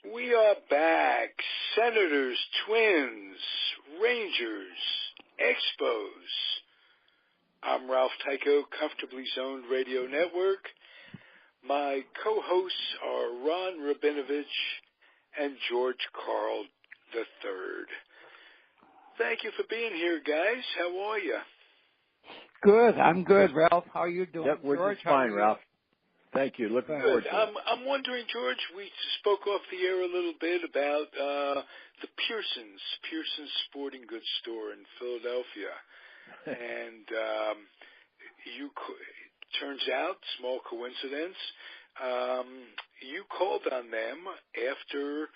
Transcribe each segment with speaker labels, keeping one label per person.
Speaker 1: We are back. Senators, Twins, Rangers, Expos. I'm Ralph Tyko, Comfortably Zoned Radio Network. My co-hosts are Ron Rabinowitz and George Carl III. Thank you for being here, guys. How are you?
Speaker 2: Good. I'm good, Ralph. How are you doing?
Speaker 3: Yep, we're
Speaker 2: George,
Speaker 3: just fine, Ralph. Thank you. Looking forward to it.
Speaker 1: I'm wondering, George, we spoke off the air a little bit about the Pearson's Sporting Goods store in Philadelphia. And turns out, small coincidence, you called on them after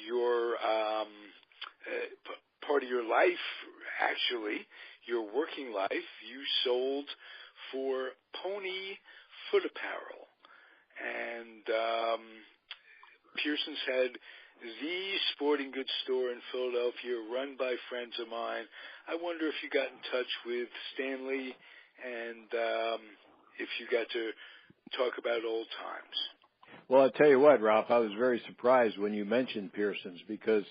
Speaker 1: your part of your life, actually, your working life, you sold for Pony Foot Apparel. And Pearson's had the sporting goods store in Philadelphia run by friends of mine. I wonder if you got in touch with Stanley and if you got to talk about old times.
Speaker 3: Well, I'll tell you what, Ralph, I was very surprised when you mentioned Pearson's because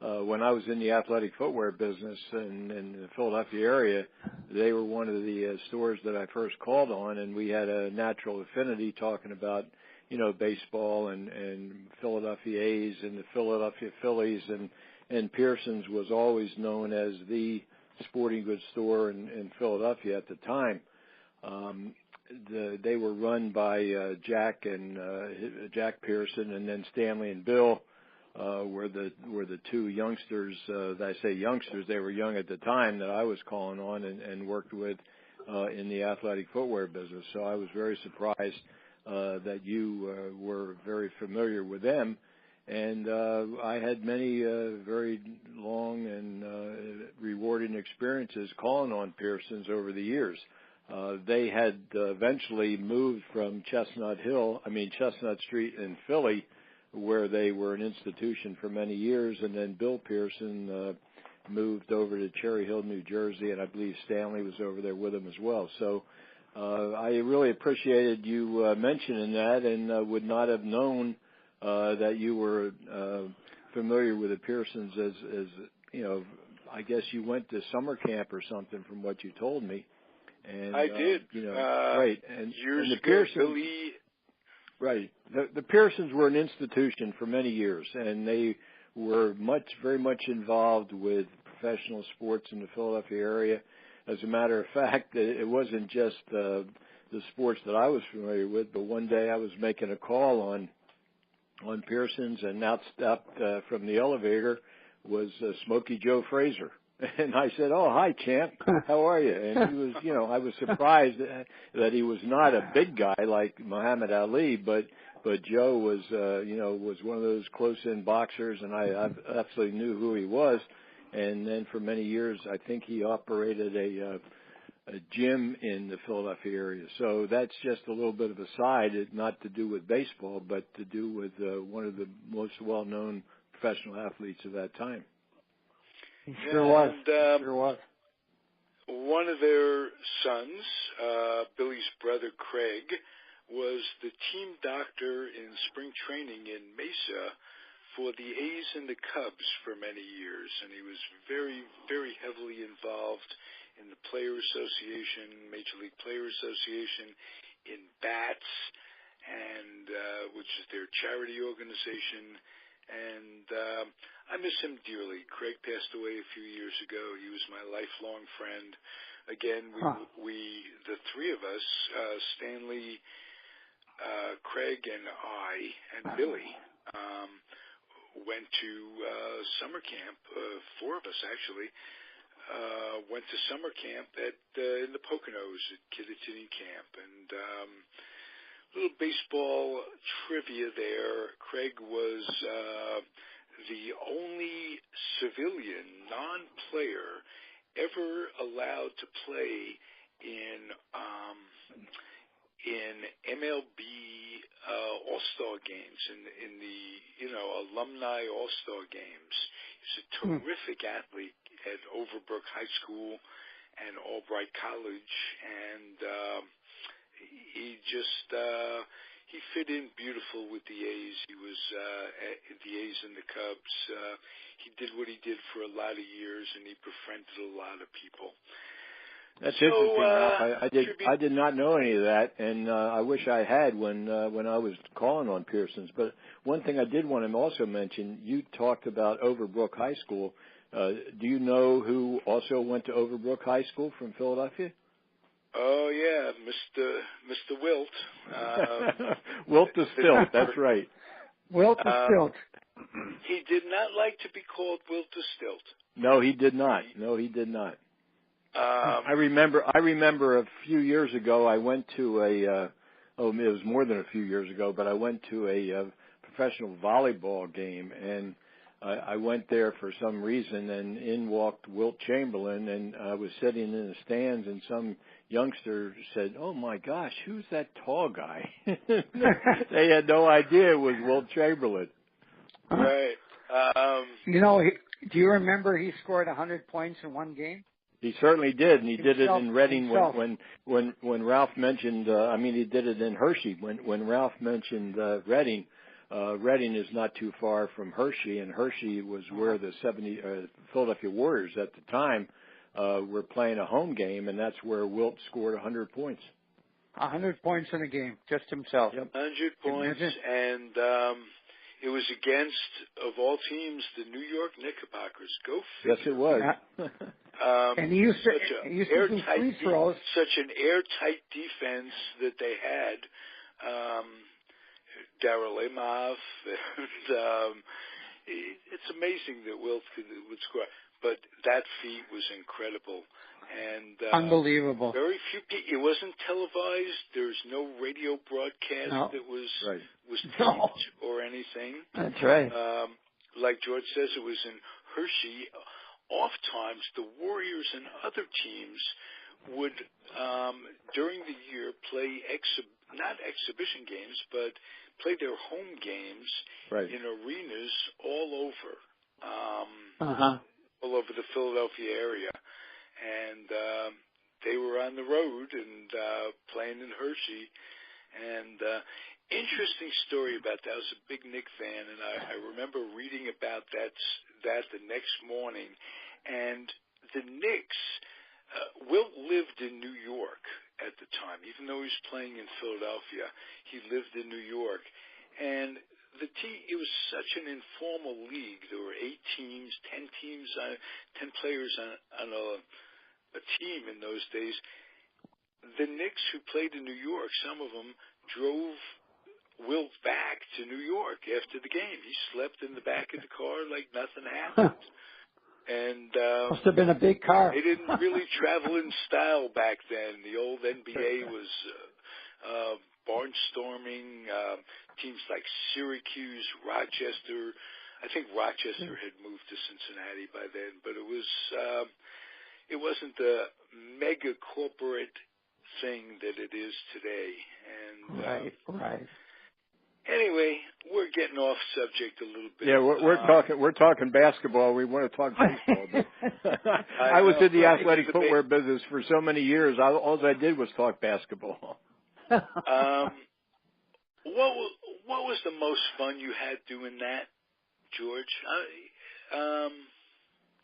Speaker 3: when I was in the athletic footwear business in the Philadelphia area, they were one of the stores that I first called on, and we had a natural affinity talking about, baseball and Philadelphia A's and the Philadelphia Phillies, and Pearson's was always known as the sporting goods store in Philadelphia at the time. They were run by Jack Pearson, and then Stanley and Bill were the two youngsters. I say youngsters; they were young at the time that I was calling on and worked with in the athletic footwear business. So I was very surprised that you were very familiar with them. And I had many very long and rewarding experiences calling on Pearson's over the years. They had eventually moved from Chestnut Street in Philly, where they were an institution for many years, and then Bill Pearson moved over to Cherry Hill, New Jersey, and I believe Stanley was over there with him as well. So I really appreciated you mentioning that, and would not have known that you were familiar with the Pearsons as I guess you went to summer camp or something from what you told me. And,
Speaker 1: I did.
Speaker 3: Right. And
Speaker 1: years
Speaker 3: the
Speaker 1: ago,
Speaker 3: Pearsons,
Speaker 1: Billy.
Speaker 3: Right. The Pearsons were an institution for many years, and they were very much involved with professional sports in the Philadelphia area. As a matter of fact, it wasn't just the sports that I was familiar with, but one day I was making a call on Pearson's, and out stepped from the elevator was Smokey Joe Frazier. And I said, "Oh, hi, champ. How are you?" And he was, I was surprised that he was not a big guy like Muhammad Ali, but Joe was, was one of those close-in boxers, and I absolutely knew who he was. And then for many years, I think he operated a gym in the Philadelphia area. So that's just a little bit of a side, not to do with baseball, but to do with one of the most well-known professional athletes of that time.
Speaker 2: Sure was.
Speaker 1: One of their sons, Billy's brother Craig, was the team doctor in spring training in Mesa for the A's and the Cubs for many years, and he was very, very heavily involved in the Player Association, Major League Player Association, in bats, and which is their charity organization. And I miss him dearly. Craig passed away a few years ago. He was my lifelong friend. Again, we the three of us, Stanley, Craig, and I, and Billy, went to summer camp. Four of us, actually, went to summer camp in the Poconos at Kittatinny Camp. And little baseball trivia there. Craig was the only civilian, non-player, ever allowed to play in MLB All-Star games, in the alumni All-Star games. He's a terrific athlete at Overbrook High School and Albright College, and he just he fit in beautiful with the A's. He was at the A's and the Cubs. He did what he did for a lot of years, and he befriended a lot of people.
Speaker 3: That's interesting, Ralph. I did not know any of that, and I wish I had when I was calling on Pearsons. But one thing I did want to also mention, you talked about Overbrook High School. Do you know who also went to Overbrook High School from Philadelphia?
Speaker 1: Oh yeah, Mr. Wilt.
Speaker 3: Wilt the Stilt. That's right.
Speaker 2: Wilt the Stilt.
Speaker 1: He did not like to be called Wilt the Stilt.
Speaker 3: No, he did not. No, he did not. I remember a few years ago I went to it was more than a few years ago, but I went to a professional volleyball game, and I went there for some reason, and in walked Wilt Chamberlain, and I was sitting in the stands, and some youngster said, "Oh my gosh, who's that tall guy?" They had no idea it was Wilt Chamberlain.
Speaker 1: Right.
Speaker 2: Do you remember he scored 100 points in one game?
Speaker 3: He certainly did, and he did it in Reading when Ralph mentioned. He did it in Hershey when Ralph mentioned Reading. Reading is not too far from Hershey, and Hershey was where the Philadelphia Warriors at the time were playing a home game, and that's where Wilt scored 100 points.
Speaker 2: 100 points in a game, just himself.
Speaker 3: Yep.
Speaker 1: 100 points, and it was against, of all teams, the New York Knickerbockers. Go figure.
Speaker 3: Yes, it was.
Speaker 2: And he used to do free throws.
Speaker 1: Such an airtight defense that they had. Darryl Imhoff, and it's amazing that Wilt would score. But that feat was incredible. And
Speaker 2: unbelievable.
Speaker 1: Very few people. It wasn't televised. There's no radio broadcast that was taped or anything.
Speaker 2: That's right.
Speaker 1: Like George says, it was in Hershey. Oftentimes, the Warriors and other teams would, during the year, play not exhibition games, but play their home games in arenas all over. All over the Philadelphia area. And they were on the road and playing in Hershey. And interesting story about that. I was a big Knick fan, and I remember reading about that the next morning. And the Knicks, Wilt lived in New York at the time. Even though he was playing in Philadelphia, he lived in New York. And it was such an informal league. There were 8 teams, 10 teams, 10 players on a team in those days. The Knicks who played in New York, some of them drove Wilt back to New York after the game. He slept in the back of the car like nothing happened. And
Speaker 2: must have been a big car.
Speaker 1: They didn't really travel in style back then. The old NBA was barnstorming. Teams like Syracuse, Rochester. I think Rochester had moved to Cincinnati by then, but it wasn't the mega corporate thing that it is today. And
Speaker 2: right.
Speaker 1: Anyway, we're getting off subject a little bit.
Speaker 3: Yeah, we're talking basketball. We want to talk baseball. But I was in the athletic footwear business for so many years. All I did was talk basketball.
Speaker 1: What was the most fun you had doing that, George?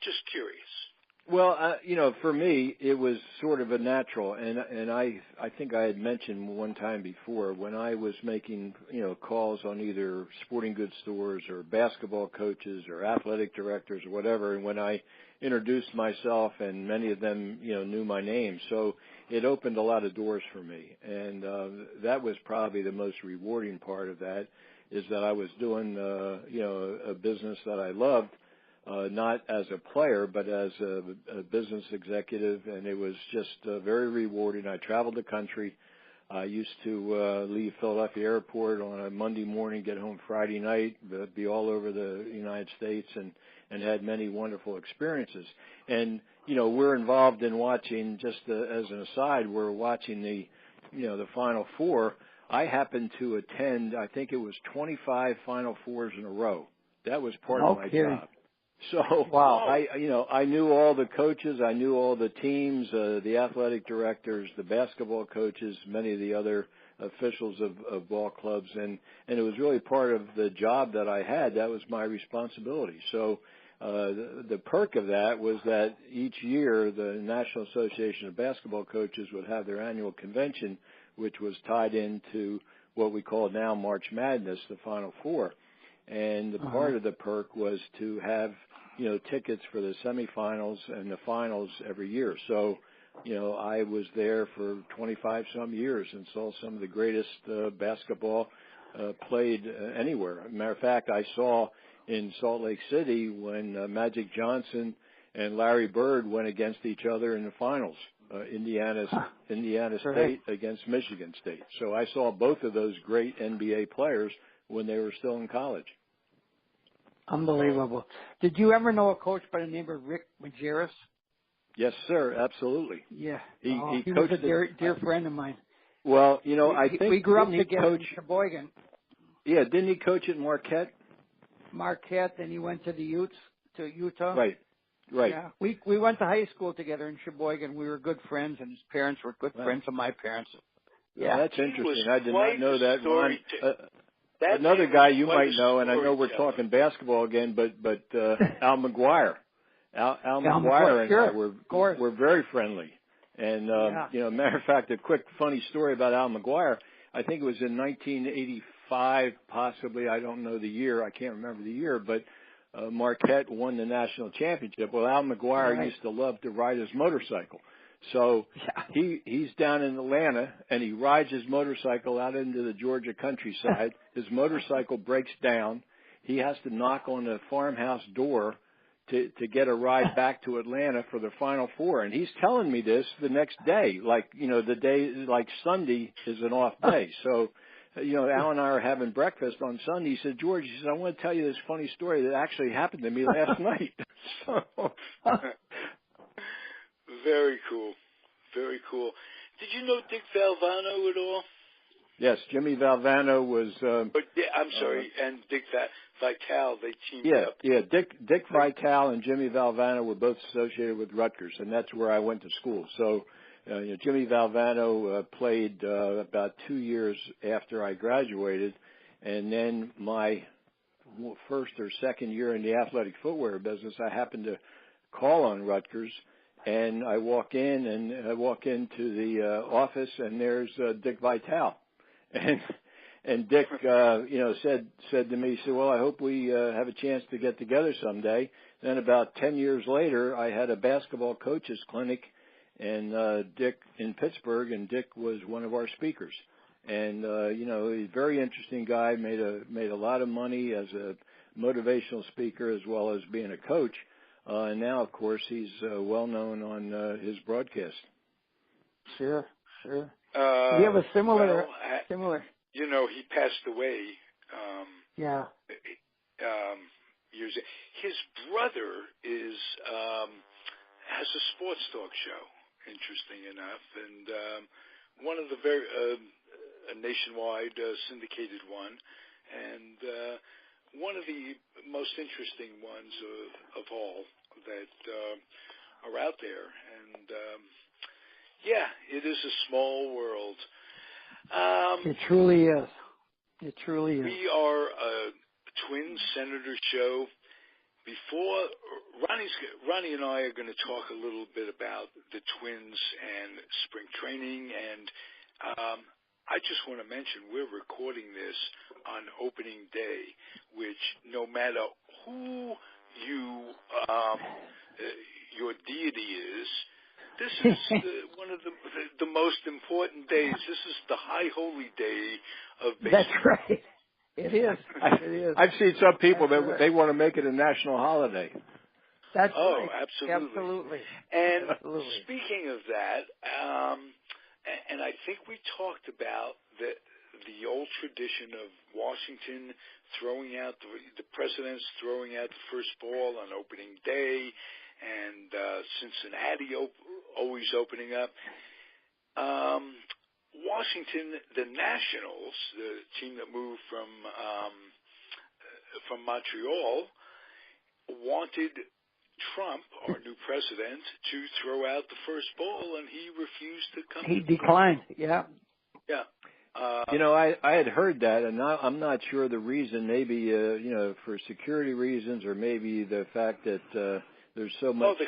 Speaker 1: Just curious.
Speaker 3: Well, for me, it was sort of a natural, and I think I had mentioned one time before when I was making, calls on either sporting goods stores or basketball coaches or athletic directors or whatever, and when I introduced myself, and many of them, knew my name, so it opened a lot of doors for me, and that was probably the most rewarding part of that, is that I was doing, a business that I loved. Not as a player, but as a business executive, and it was just very rewarding. I traveled the country. I used to leave Philadelphia Airport on a Monday morning, get home Friday night, be all over the United States, and had many wonderful experiences. And, we're involved in watching, just as an aside, we're watching the Final Four. I happened to attend, I think it was 25 Final Fours in a row. That was part of my job. So
Speaker 2: wow.
Speaker 3: I knew all the coaches, I knew all the teams, the athletic directors, the basketball coaches, many of the other officials of ball clubs, and it was really part of the job that I had. That was my responsibility. So the perk of that was that each year the National Association of Basketball Coaches would have their annual convention, which was tied into what we call now March Madness, the Final Four. And the part of the perk was to have, tickets for the semifinals and the finals every year. So, I was there for 25 some years and saw some of the greatest basketball played anywhere. Matter of fact, I saw in Salt Lake City when Magic Johnson and Larry Bird went against each other in the finals. Indiana State against Michigan State. So I saw both of those great NBA players when they were still in college.
Speaker 2: Unbelievable. Did you ever know a coach by the name of Rick Majerus?
Speaker 3: Yes, sir. Absolutely.
Speaker 2: Yeah.
Speaker 3: He
Speaker 2: was a dear friend of mine.
Speaker 3: Well, I think
Speaker 2: we grew up together
Speaker 3: in
Speaker 2: Sheboygan.
Speaker 3: Yeah, didn't he coach at Marquette?
Speaker 2: Marquette, and he went to the Utes, to Utah.
Speaker 3: Right.
Speaker 2: Yeah, we went to high school together in Sheboygan. We were good friends, and his parents were good friends of my parents. Yeah,
Speaker 3: that's interesting. I did not know that.
Speaker 1: Ron,
Speaker 3: another guy you might know, and I know we're talking basketball again, but Al McGuire. Al McGuire and I were very friendly. And matter of fact, a quick funny story about Al McGuire. I think it was in 1985, possibly. I don't know the year. I can't remember the year, but Marquette won the national championship. Well, Al McGuire used to love to ride his motorcycle. So he's down in Atlanta, and he rides his motorcycle out into the Georgia countryside. His motorcycle breaks down. He has to knock on the farmhouse door to get a ride back to Atlanta for the Final Four. And he's telling me this the next day, the day, like Sunday is an off day. So, Al and I are having breakfast on Sunday. He said, George, he said, I want to tell you this funny story that actually happened to me last night. So.
Speaker 1: Very cool. Very cool. Did you know Dick Valvano at all?
Speaker 3: Yes, Jimmy Valvano was.
Speaker 1: I'm sorry, and Dick Vitale, they teamed up.
Speaker 3: Yeah. Dick Vitale and Jimmy Valvano were both associated with Rutgers, and that's where I went to school. So, Jimmy Valvano played about 2 years after I graduated, and then my first or second year in the athletic footwear business, I happened to call on Rutgers. And I walk into the office, and there's Dick Vitale, and Dick, said to me, he said, well, I hope we have a chance to get together someday. Then about 10 years later, I had a basketball coaches clinic, and Dick in Pittsburgh, and Dick was one of our speakers. And he's a very interesting guy, made a lot of money as a motivational speaker as well as being a coach. And now, of course, he's well known on his broadcast.
Speaker 2: Sure. We have a similar.
Speaker 1: He passed away. Years. His brother has a sports talk show. Interesting enough, and one of the a nationwide syndicated one, and one of the most interesting ones of all that are out there. And, it is a small world.
Speaker 2: It truly is. It truly is.
Speaker 1: We are a twin senator show. Before, Ronnie and I are going to talk a little bit about the Twins and spring training, and I just want to mention we're recording this on opening day, which no matter who your deity is, this is one of the most important days. This is the high holy day of baseball.
Speaker 2: That's right. It is.
Speaker 3: I've seen some people that they want to make it a national holiday.
Speaker 2: That's
Speaker 1: right.
Speaker 2: Absolutely.
Speaker 1: And speaking of that, and I think we talked about the old tradition of Washington throwing out the presidents throwing out the first ball on opening day, and Cincinnati always opening up. Washington, the Nationals, the team that moved from Montreal, wanted Trump, our new president, to throw out the first ball, and he refused to come.
Speaker 2: He declined. Yeah.
Speaker 3: I had heard that, and I'm not sure the reason. Maybe for security reasons, or maybe the fact that there's so much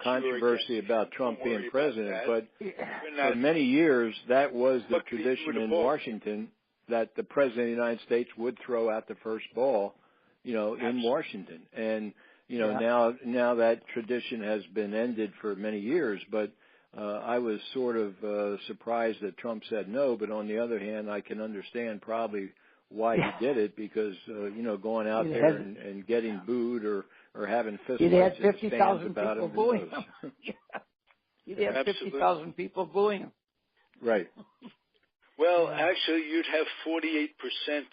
Speaker 3: controversy about Trump being president. But for many years, that was the tradition in Washington, that the president of the United States would throw out the first ball, in Washington. And now that tradition has been ended for many years, but. I was sort of surprised that Trump said no, but on the other hand, I can understand probably why he did it, because going out there and getting booed or having fist fights in the stands about him.
Speaker 2: You'd have 50,000 people booing him.
Speaker 3: Right.
Speaker 1: Well, actually, you'd have 48%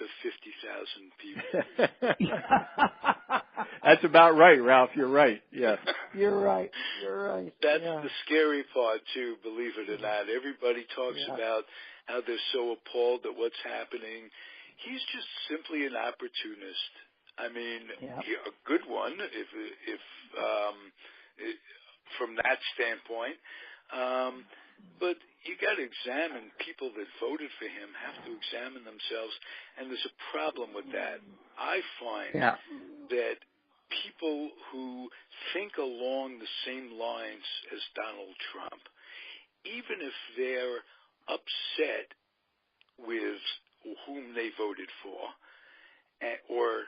Speaker 1: of 50,000 people.
Speaker 3: That's about right, Ralph. You're right. Yeah.
Speaker 2: You're right.
Speaker 1: That's the scary part, too, believe it or not. Everybody talks about how they're so appalled at what's happening. He's just simply an opportunist. I mean, a good one, if from that standpoint. But you got to examine people that voted for him have to examine themselves, and there's a problem with that. I find that people who think along the same lines as Donald Trump, even if they're upset with whom they voted for, or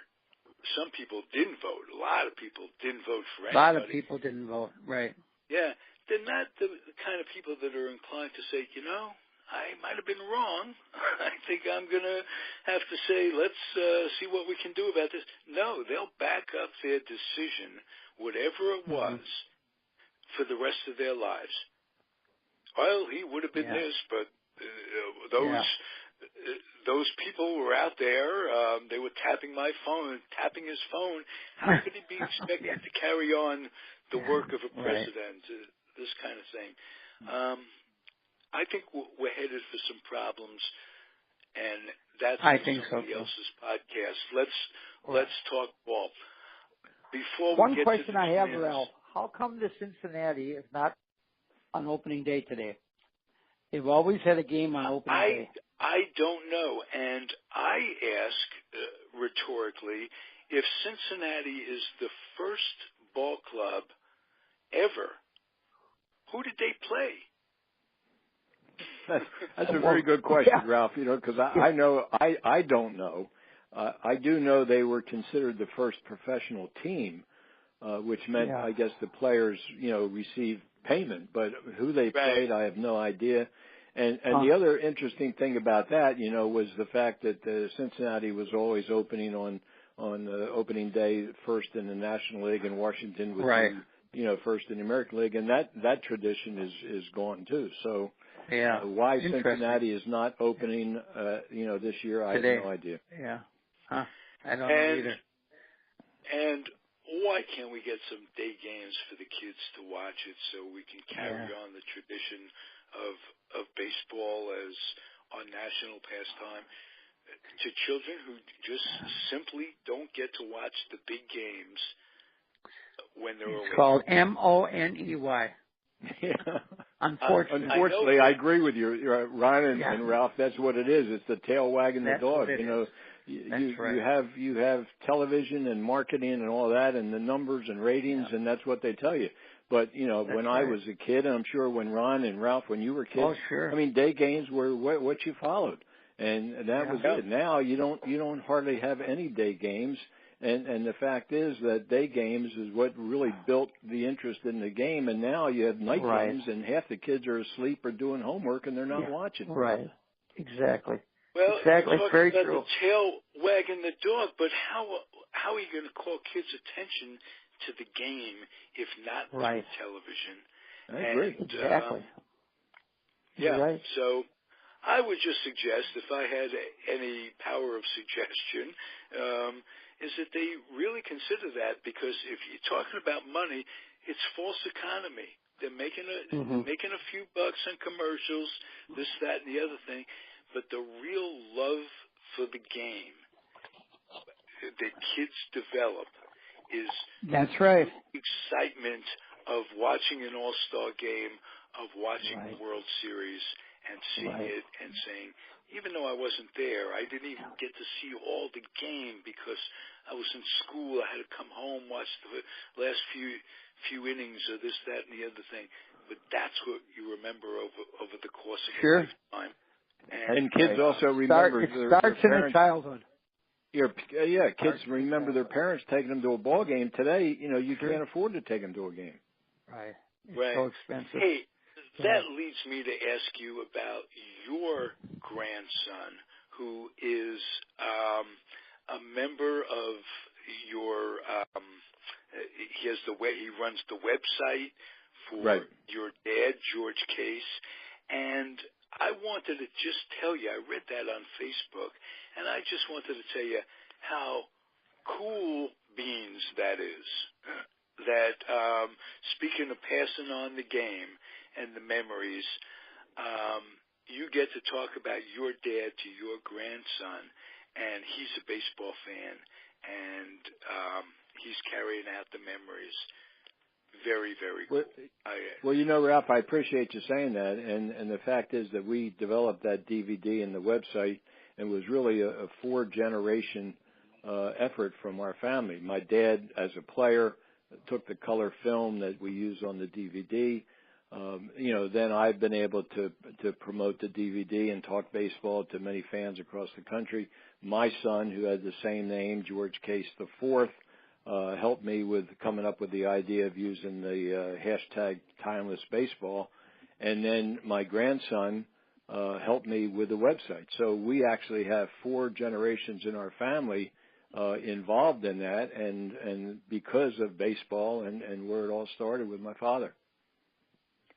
Speaker 1: some people didn't vote. A lot of people didn't vote for anybody.
Speaker 2: A lot of people didn't vote, right.
Speaker 1: Yeah. They're not the kind of people that are inclined to say, I might have been wrong. I think I'm going to have to say, let's see what we can do about this. No, they'll back up their decision, whatever it was, for the rest of their lives. Well, he would have been this, but those people were out there. They were tapping his phone. How could he be expected to carry on the work of a president? This kind of thing. I think we're headed for some problems, and that's somebody else's podcast. Let's talk ball. Before
Speaker 2: One
Speaker 1: we get
Speaker 2: question
Speaker 1: to the
Speaker 2: I have,
Speaker 1: Twins,
Speaker 2: Ralph: how come the Cincinnati is not on opening day today? They've always had a game on opening day.
Speaker 1: I don't know, and I ask rhetorically if Cincinnati is the first ball club ever. Who did they play?
Speaker 3: That's a very good question, Ralph. Because I know I don't know. I do know they were considered the first professional team, which meant I guess the players received payment. But who they played, I have no idea. And the other interesting thing about that, was the fact that Cincinnati was always opening on opening day first in the National League, and Washington was first in the American League, and that tradition is gone too. So why Cincinnati is not opening this year, I have no idea.
Speaker 2: Yeah. I don't know either.
Speaker 1: And why can't we get some day games for the kids to watch it so we can carry on the tradition of baseball as our national pastime to children who just simply don't get to watch the big games when they're away.
Speaker 2: It's called MONEY.
Speaker 3: Unfortunately, I agree with you, Ron and Ralph. That's what it is. It's the tail wagging the dog. You have television and marketing and all that, and the numbers and ratings, and that's what they tell you. But when I was a kid, and I'm sure when Ron and Ralph, when you were kids, I mean, day games were what you followed, and that was it. Now you don't hardly have any day games. And the fact is that day games is what really built the interest in the game. And now you have night games, and half the kids are asleep or doing homework, and they're not watching.
Speaker 2: Right. Exactly.
Speaker 1: Well,
Speaker 2: exactly.
Speaker 1: You're
Speaker 2: very
Speaker 1: about
Speaker 2: true.
Speaker 1: The tail wagging the dog, but how are you going to call kids' attention to the game if not through television?
Speaker 3: I agree.
Speaker 2: Exactly.
Speaker 1: Right. So I would just suggest, if I had any power of suggestion, is that they really consider that, because if you're talking about money, it's false economy. They're making a few bucks on commercials, this, that, and the other thing, but the real love for the game that kids develop is excitement of watching an all-star game, of watching the World Series and seeing it and saying, even though I wasn't there, I didn't even get to see all the game because I was in school. I had to come home, watch the last few innings of this, that, and the other thing. But that's what you remember over the course of a lifetime.
Speaker 3: And kids also remember
Speaker 2: it starts in their childhood.
Speaker 3: Kids remember their parents taking them to a ball game. Today, you can't afford to take them to a game.
Speaker 2: Right. It's so expensive.
Speaker 1: Hey, that leads me to ask you about your grandson, who is a member of your. He runs the website for your dad, George Case, and I wanted to just tell you. I read that on Facebook, and I just wanted to tell you how cool beans that is. That speaking of passing on the game and the memories, you get to talk about your dad to your grandson, and he's a baseball fan, and he's carrying out the memories. Very, very cool.
Speaker 3: Well, Ralph, I appreciate you saying that, and the fact is that we developed that DVD and the website, and was really a 4-generation effort from our family. My dad, as a player, took the color film that we use on the DVD. Then I've been able to promote the DVD and talk baseball to many fans across the country. My son, who had the same name, George Case IV, helped me with coming up with the idea of using the hashtag Timeless Baseball. And then my grandson helped me with the website. So we actually have 4 generations in our family involved in that, and because of baseball and where it all started with my father.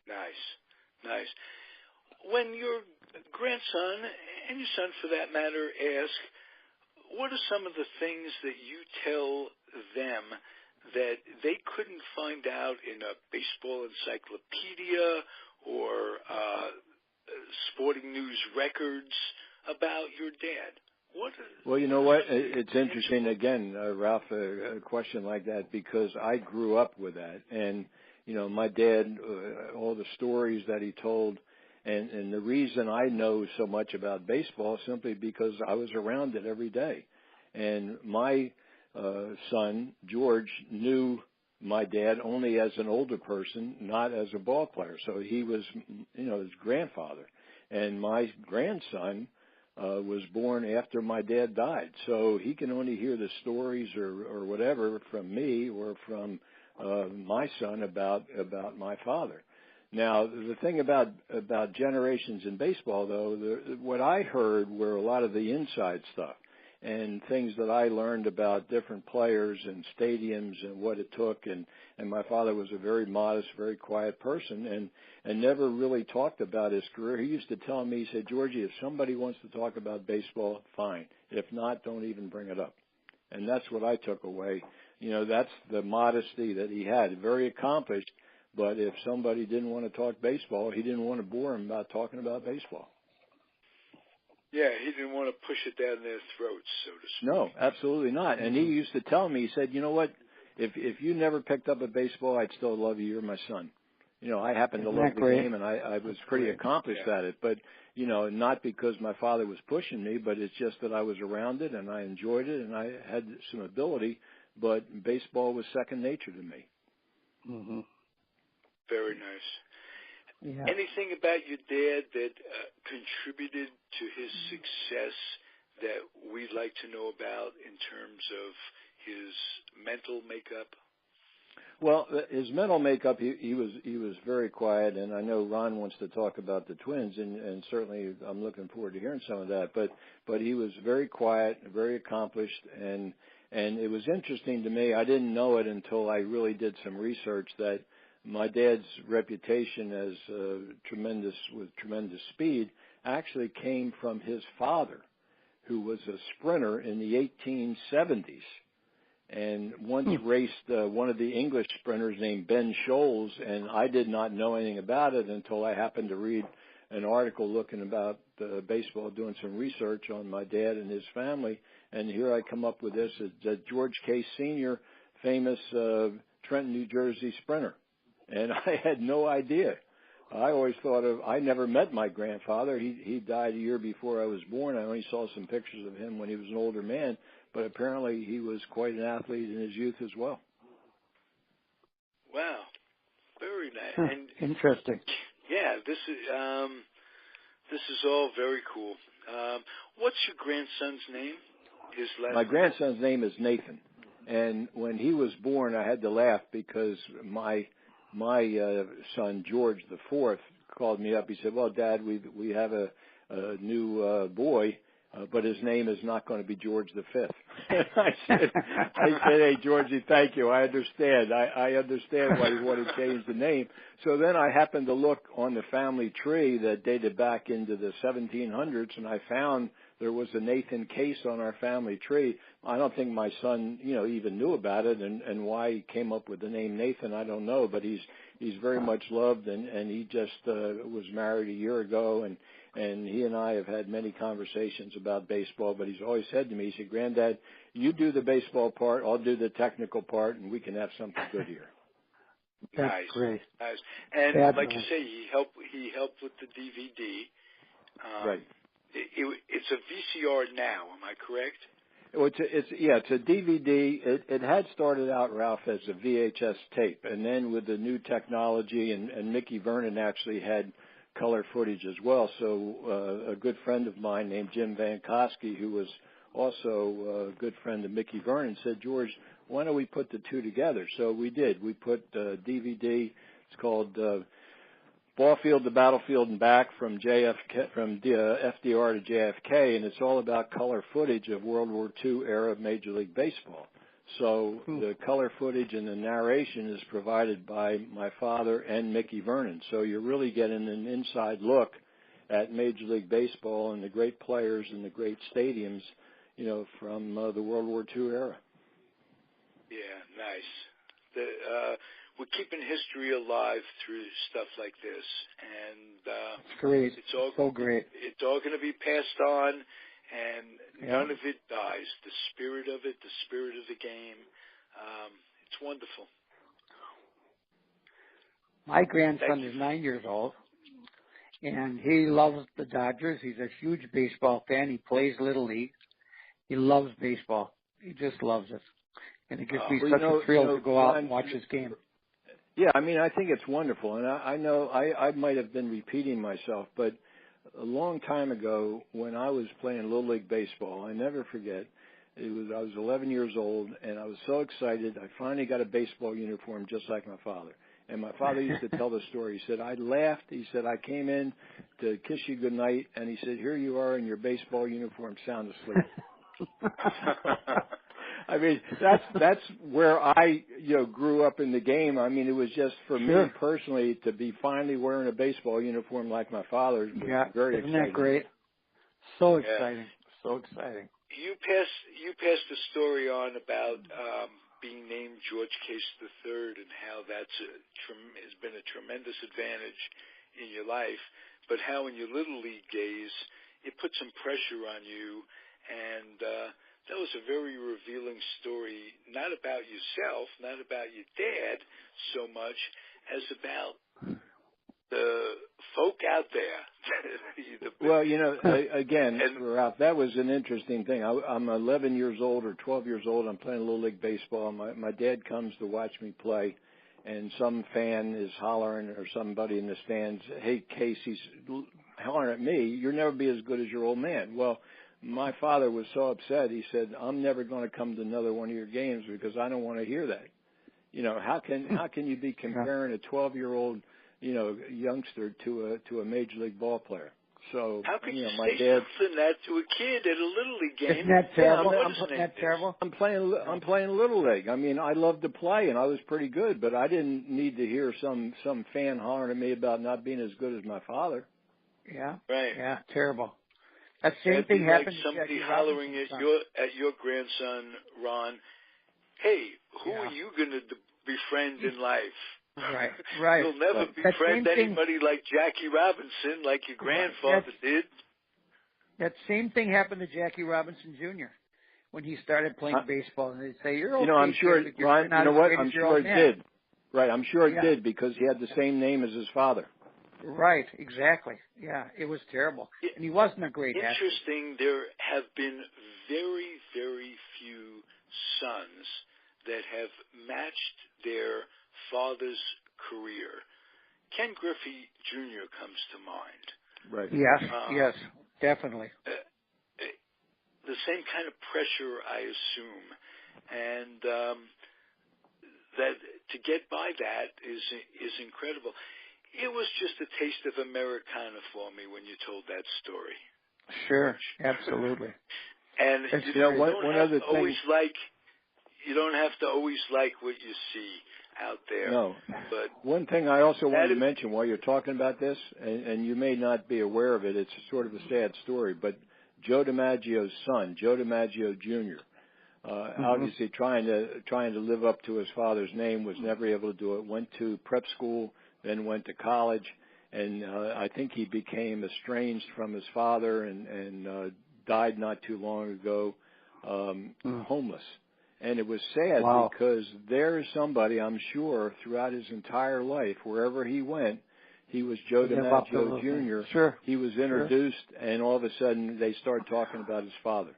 Speaker 1: Nice. When your grandson, and your son for that matter, ask, what are some of the things that you tell them that they couldn't find out in a baseball encyclopedia or sporting news records about your dad?
Speaker 3: Well, you know what? It's interesting, again, Ralph, a question like that, because I grew up with that. And, my dad, all the stories that he told, and the reason I know so much about baseball is simply because I was around it every day. And my son, George, knew my dad only as an older person, not as a ball player. So he was, his grandfather. And my grandson was born after my dad died. So he can only hear the stories or whatever from me or from my son about my father. Now, the thing about generations in baseball, though, what I heard were a lot of the inside stuff and things that I learned about different players and stadiums and what it took. And my father was a very modest, very quiet person and never really talked about his career. He used to tell me, he said, Georgie, if somebody wants to talk about baseball, fine. If not, don't even bring it up. And that's what I took away. That's the modesty that he had. Very accomplished, but if somebody didn't want to talk baseball, he didn't want to bore him about talking about baseball.
Speaker 1: Yeah, he didn't want to push it down their throats, so to speak.
Speaker 3: No, absolutely not. And he used to tell me, he said, you know what, if you never picked up a baseball, I'd still love you. You're my son. I happen to love the game, and I was pretty accomplished at it. But, not because my father was pushing me, but it's just that I was around it, and I enjoyed it, and I had some ability. But baseball was second nature to me.
Speaker 2: Mm-hmm.
Speaker 1: Very nice.
Speaker 2: Yeah.
Speaker 1: Anything about your dad that contributed to his success that we'd like to know about in terms of his mental makeup?
Speaker 3: Well, his mental makeup, he was very quiet, and I know Ron wants to talk about the twins, and certainly I'm looking forward to hearing some of that. But he was very quiet, very accomplished, and it was interesting to me. I didn't know it until I really did some research that my dad's reputation as tremendous speed actually came from his father, who was a sprinter in the 1870s. And once raced one of the English sprinters named Ben Scholes, and I did not know anything about it until I happened to read an article looking about baseball, doing some research on my dad and his family, and here I come up with this, George Case Sr., famous Trenton, New Jersey sprinter. And I had no idea. I always thought I never met my grandfather. He died a year before I was born. I only saw some pictures of him when he was an older man, but apparently he was quite an athlete in his youth as well.
Speaker 1: Wow. Very nice. And
Speaker 2: interesting.
Speaker 1: Yeah, this is all very cool. What's your grandson's name? His last
Speaker 3: My grandson's name is Nathan, and when he was born, I had to laugh because my son George the Fourth called me up. He said, "Well, Dad, we have a new boy, but his name is not going to be George the Fifth." I said, "Hey, Georgie, thank you. I understand. I understand why you want to change the name." So then I happened to look on the family tree that dated back into the 1700s, and I found there was a Nathan Case on our family tree. I don't think my son, even knew about it, and why he came up with the name Nathan, I don't know. But he's very much loved, and he just was married a year ago, and he and I have had many conversations about baseball. But he's always said to me, he said, "Granddad, you do the baseball part, I'll do the technical part, and we can have something good here."
Speaker 2: That's
Speaker 1: nice,
Speaker 2: great.
Speaker 1: Nice. And like you say, he helped with the DVD.
Speaker 3: Right.
Speaker 1: It's a VCR now. Am I correct?
Speaker 3: Well, it's a DVD. It had started out, Ralph, as a VHS tape, and then with the new technology, and Mickey Vernon actually had color footage as well. So a good friend of mine named Jim Van Koski, who was also a good friend of Mickey Vernon, said, "George, why don't we put the two together?" So we did. We put DVD. It's called Ball Field to Battlefield and Back, from FDR to JFK, and it's all about color footage of World War II era Major League Baseball. So the color footage and the narration is provided by my father and Mickey Vernon. So you're really getting an inside look at Major League Baseball and the great players and the great stadiums, from the World War II era.
Speaker 1: Yeah, nice. We're keeping history alive through stuff like this, and
Speaker 2: great.
Speaker 1: It's all
Speaker 2: so great.
Speaker 1: It's all going to be passed on, and none of it dies. The spirit of it, the spirit of the game, it's wonderful.
Speaker 2: My grandson is 9 years old, and he loves the Dodgers. He's a huge baseball fan. He plays Little League. He loves baseball. He just loves it. And it gives me such a thrill to go out and watch his game.
Speaker 3: Yeah, I think it's wonderful. And I know I might have been repeating myself, but a long time ago when I was playing Little League Baseball, I never forget, I was 11 years old, and I was so excited. I finally got a baseball uniform just like my father. And my father used to tell the story. He said, I laughed. He said, I came in to kiss you goodnight, and he said, here you are in your baseball uniform, sound asleep. That's where I, grew up in the game. It was just for me personally to be finally wearing a baseball uniform like my father's. Very exciting.
Speaker 2: Isn't that great? So exciting. So exciting.
Speaker 1: You passed the story on about being named George Case III and how that's has been a tremendous advantage in your life, but how in your Little League days it put some pressure on you, and that was a very revealing story, not about yourself, not about your dad so much as about the folk out there.
Speaker 3: Well, again, Ralph, that was an interesting thing. I'm 11 years old or 12 years old. I'm playing Little League Baseball. My dad comes to watch me play, and some fan is hollering, or somebody in the stands, hey, Casey's hollering at me, you'll never be as good as your old man. Well, my father was so upset. He said, I'm never going to come to another one of your games because I don't want to hear that. How can you be comparing a 12-year-old, youngster to a major league ball player? So
Speaker 1: how can you
Speaker 3: my
Speaker 1: say
Speaker 3: dad
Speaker 1: something that to a kid at a Little League game?
Speaker 2: Isn't that terrible?
Speaker 3: Isn't that terrible? I'm playing Little League. I loved to play, and I was pretty good, but I didn't need to hear some fan hollering at me about not being as good as my father.
Speaker 2: Yeah.
Speaker 1: Right.
Speaker 2: Yeah. Terrible. That same thing happened
Speaker 1: like somebody
Speaker 2: to
Speaker 1: hollering at your grandson, Ron, hey, who are you going to befriend in life?
Speaker 2: Right.
Speaker 1: You'll never befriend anybody like Jackie Robinson, like your grandfather did.
Speaker 2: That same thing happened to Jackie Robinson Jr. when he started playing baseball, and they'd say, "You're okay."
Speaker 3: I'm sure, Ron. You know what? I'm sure it did. Right. I'm sure it did because he had the same name as his father.
Speaker 2: Right, exactly. Yeah, it was terrible. And he wasn't a great athlete.
Speaker 1: Interesting, there have been very, very few sons that have matched their father's career. Ken Griffey Jr. comes to mind.
Speaker 3: Right.
Speaker 2: Yes, definitely.
Speaker 1: The same kind of pressure, I assume, and that to get by that is incredible. It was just a taste of Americana for me when you told that story.
Speaker 2: Sure, absolutely.
Speaker 1: And you don't have to always like what you see out there.
Speaker 3: No.
Speaker 1: But
Speaker 3: one thing I also wanted to mention while you're talking about this, and you may not be aware of it, it's sort of a sad story, but Joe DiMaggio's son, Joe DiMaggio Jr., obviously trying to live up to his father's name, was never able to do it, went to prep school, then went to college, and I think he became estranged from his father and died not too long ago, homeless. And it was sad because there is somebody, I'm sure, throughout his entire life, wherever he went, he was Joe DiMaggio Jr.
Speaker 2: Sure.
Speaker 3: He was introduced, and all of a sudden they started talking about his father.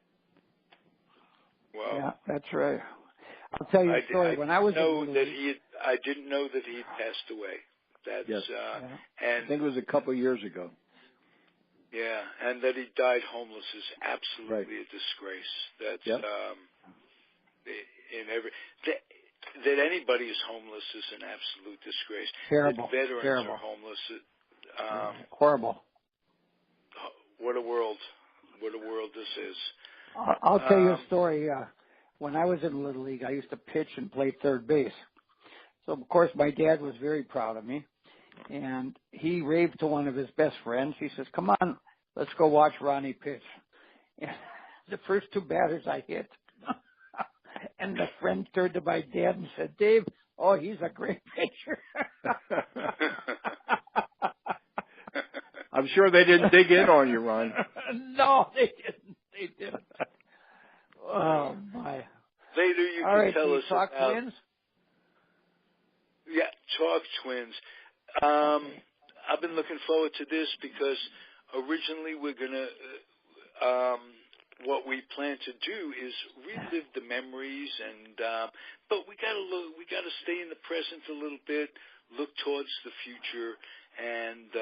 Speaker 1: Wow.
Speaker 2: Yeah, that's right. I'll tell you a story. When I was
Speaker 1: I didn't know that he had passed away. That's
Speaker 3: yes.
Speaker 1: And
Speaker 3: I think it was a couple of years ago.
Speaker 1: Yeah, and that he died homeless is absolutely a disgrace. That's that anybody is homeless is an absolute disgrace.
Speaker 2: Terrible.
Speaker 1: That veterans
Speaker 2: Terrible.
Speaker 1: are homeless.
Speaker 2: Horrible.
Speaker 1: What a world! What a world this is.
Speaker 2: I'll tell you a story. When I was in Little League, I used to pitch and play third base. So, of course, my dad was very proud of me. And he raved to one of his best friends. He says, "Come on, let's go watch Ronnie pitch." And the first two batters I hit. And the friend turned to my dad and said, "Dave, oh, he's a great pitcher."
Speaker 3: I'm sure they didn't dig in on you, Ron.
Speaker 2: No, they didn't. Oh, my.
Speaker 1: Later you
Speaker 2: All
Speaker 1: can
Speaker 2: right,
Speaker 1: tell us
Speaker 2: talk
Speaker 1: about...
Speaker 2: Twins?
Speaker 1: Yeah, talk Twins. I've been looking forward to this because originally we're going to... what we plan to do is relive the memories, and but we got to stay in the present a little bit, look towards the future, and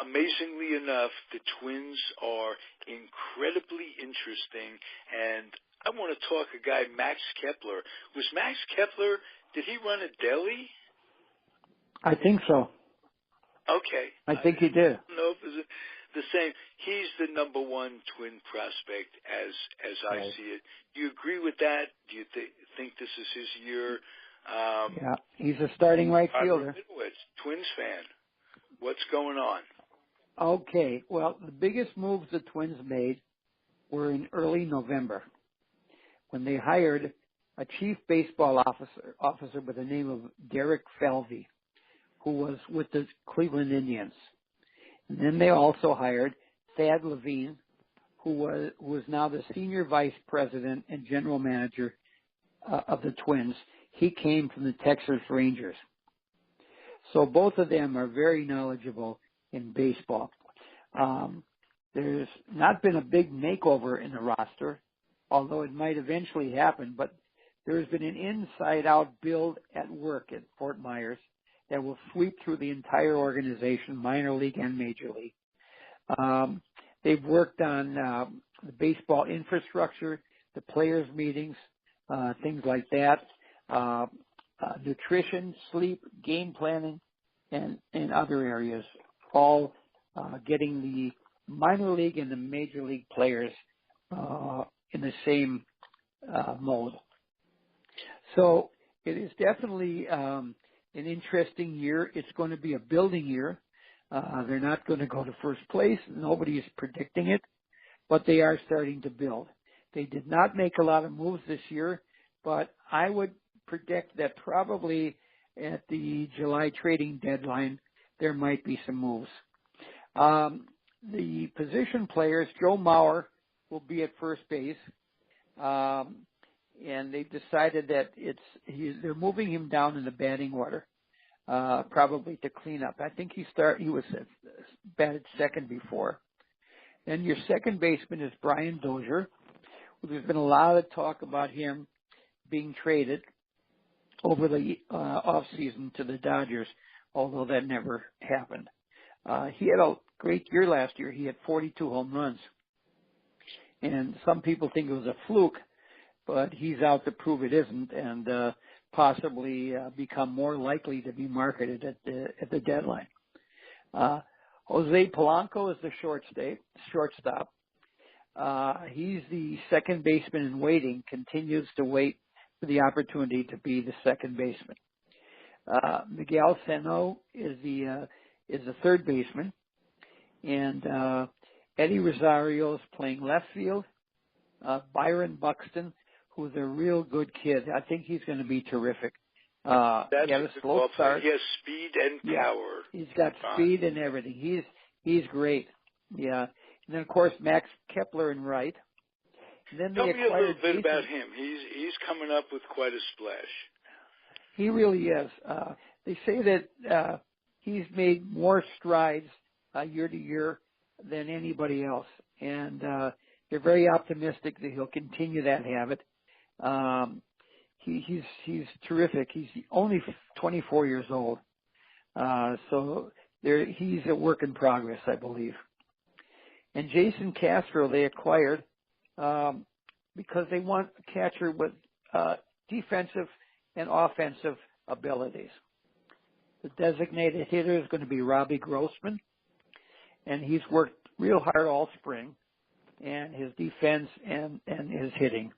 Speaker 1: amazingly enough, the Twins are incredibly interesting. And I want to talk a guy, Max Kepler. Was Max Kepler? Did he run a deli?
Speaker 2: I think so.
Speaker 1: Okay,
Speaker 2: I think he did.
Speaker 1: I don't know if it's the same. He's the number one Twin prospect as I see it. Do you agree with that? Do you think this is his year?
Speaker 2: Yeah, he's a starting right fielder.
Speaker 1: Rabinowitz, Twins fan. What's going on?
Speaker 2: Okay, well, the biggest moves the Twins made were in early November when they hired a chief baseball officer by the name of Derek Falvey, who was with the Cleveland Indians. And then they also hired Thad Levine, who was now the senior vice president and general manager of the Twins. He came from the Texas Rangers. So both of them are very knowledgeable in baseball. There's not been a big makeover in the roster, although it might eventually happen, but there's been an inside-out build at work at Fort Myers that will sweep through the entire organization, minor league and major league. They've worked on the baseball infrastructure, the players' meetings, things like that, nutrition, sleep, game planning, and other areas, all getting the minor league and the major league players in the same mode. So it is definitely an interesting year. It's going to be a building year. They're not going to go to first place. Nobody is predicting it, but they are starting to build. They did not make a lot of moves this year, but I would predict that probably at the July trading deadline, there might be some moves. The position players, Joe Mauer will be at first base, and they've decided that they're moving him down in the batting order. probably to clean up. I think he was batted second before. Then your second baseman is Brian Dozier. There's been a lot of talk about him being traded over the off season to the Dodgers, although that never happened. He had a great year last year. He had 42 home runs. And some people think it was a fluke, but he's out to prove it isn't, and possibly become more likely to be marketed at the deadline. Jose Polanco is the shortstop. He's the second baseman in waiting, continues to wait for the opportunity to be the second baseman. Miguel Sano is the third baseman, and Eddie Rosario is playing left field. Byron Buxton, who's a real good kid, I think he's going to be terrific. He had a slow start.
Speaker 1: He has speed and power.
Speaker 2: He's got speed and everything. He's great. Yeah. And then of course Max Kepler in right. And then
Speaker 1: Tell me a little bit about him. He's coming up with quite a splash. He
Speaker 2: really is. They say that he's made more strides year to year than anybody else, and they're very optimistic that he'll continue that habit. He's terrific. He's only 24 years old, so he's a work in progress, I believe. And Jason Castro they acquired because they want a catcher with defensive and offensive abilities. The designated hitter is going to be Robbie Grossman, and he's worked real hard all spring, and his defense and his hitting.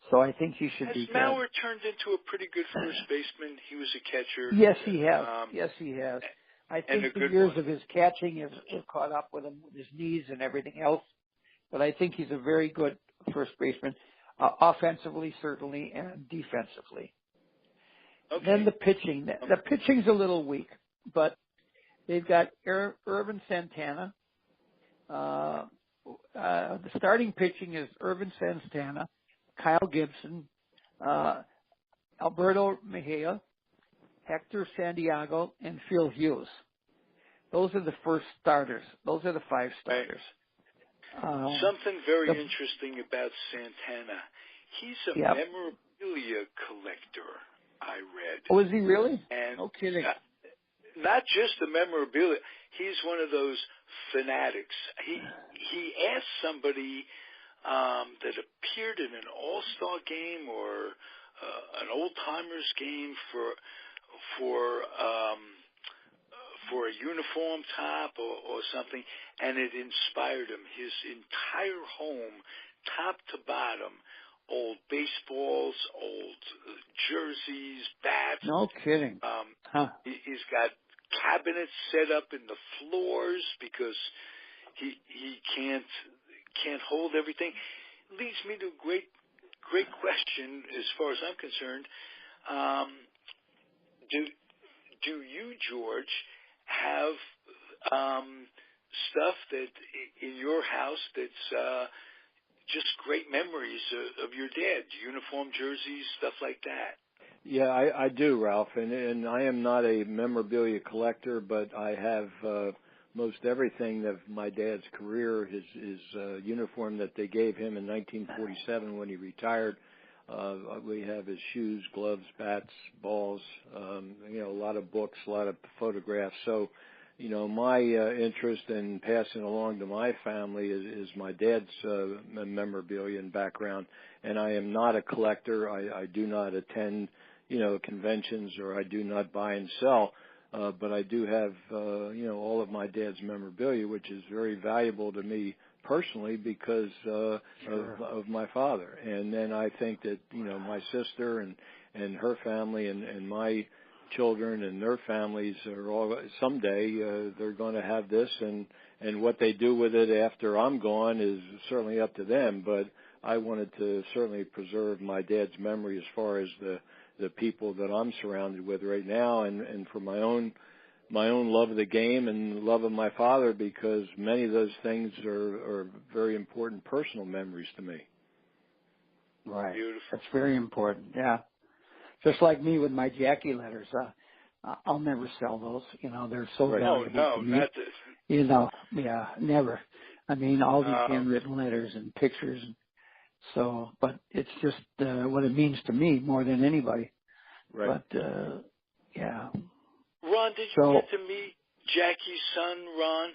Speaker 2: So I think he should be good.
Speaker 1: Has Mauer turned into a pretty good first baseman? He was a catcher.
Speaker 2: Yes, he has. Yes, he has. I think the years of his catching have caught up with him with his knees and everything else. But I think he's a very good first baseman, offensively certainly and defensively.
Speaker 1: Okay.
Speaker 2: Then the pitching. The pitching's a little weak, but they've got Irvin Santana. The starting pitching is Irvin Santana, Kyle Gibson, Alberto Mejia, Hector Santiago, and Phil Hughes. Those are the first starters. Those are the five starters.
Speaker 1: Something very interesting about Santana. He's a memorabilia collector, I read.
Speaker 2: Oh, is he really?
Speaker 1: And
Speaker 2: no kidding.
Speaker 1: Not just the memorabilia. He's one of those fanatics. He asked somebody that appeared in an all-star game or an old-timers game for a uniform top or something, and it inspired him. His entire home, top to bottom, old baseballs, old jerseys, bats.
Speaker 2: No kidding.
Speaker 1: He's got cabinets set up in the floors because he can't hold everything. Leads me to a great question as far as I'm concerned. Do you, George, have stuff that in your house that's just great memories of your dad, uniform jerseys, stuff like that?
Speaker 3: Yeah, I do, Ralph, and I am not a memorabilia collector, but I have most everything of my dad's career, his uniform that they gave him in 1947 when he retired. We have his shoes, gloves, bats, balls, a lot of books, a lot of photographs. So, my interest in passing along to my family is my dad's memorabilia and background. And I am not a collector. I do not attend, conventions, or I do not buy and sell. But I do have, all of my dad's memorabilia, which is very valuable to me personally because of my father. And then I think that, my sister and her family and my children and their families are all someday they're going to have this, and what they do with it after I'm gone is certainly up to them. But I wanted to certainly preserve my dad's memory as far as the people that I'm surrounded with right now, and for my own love of the game and love of my father, because many of those things are very important personal memories to me.
Speaker 2: Right.
Speaker 1: Beautiful.
Speaker 2: That's very important. Yeah. Just like me with my Jackie letters. I'll never sell those. You know, they're so
Speaker 3: Right.
Speaker 2: valuable to me.
Speaker 1: Not this.
Speaker 2: You know, yeah, never. I mean, all these
Speaker 1: No.
Speaker 2: handwritten letters and pictures. So, but it's just what it means to me more than anybody.
Speaker 3: Right.
Speaker 2: But yeah.
Speaker 1: Ron, did you get to meet Jackie's son, Ron?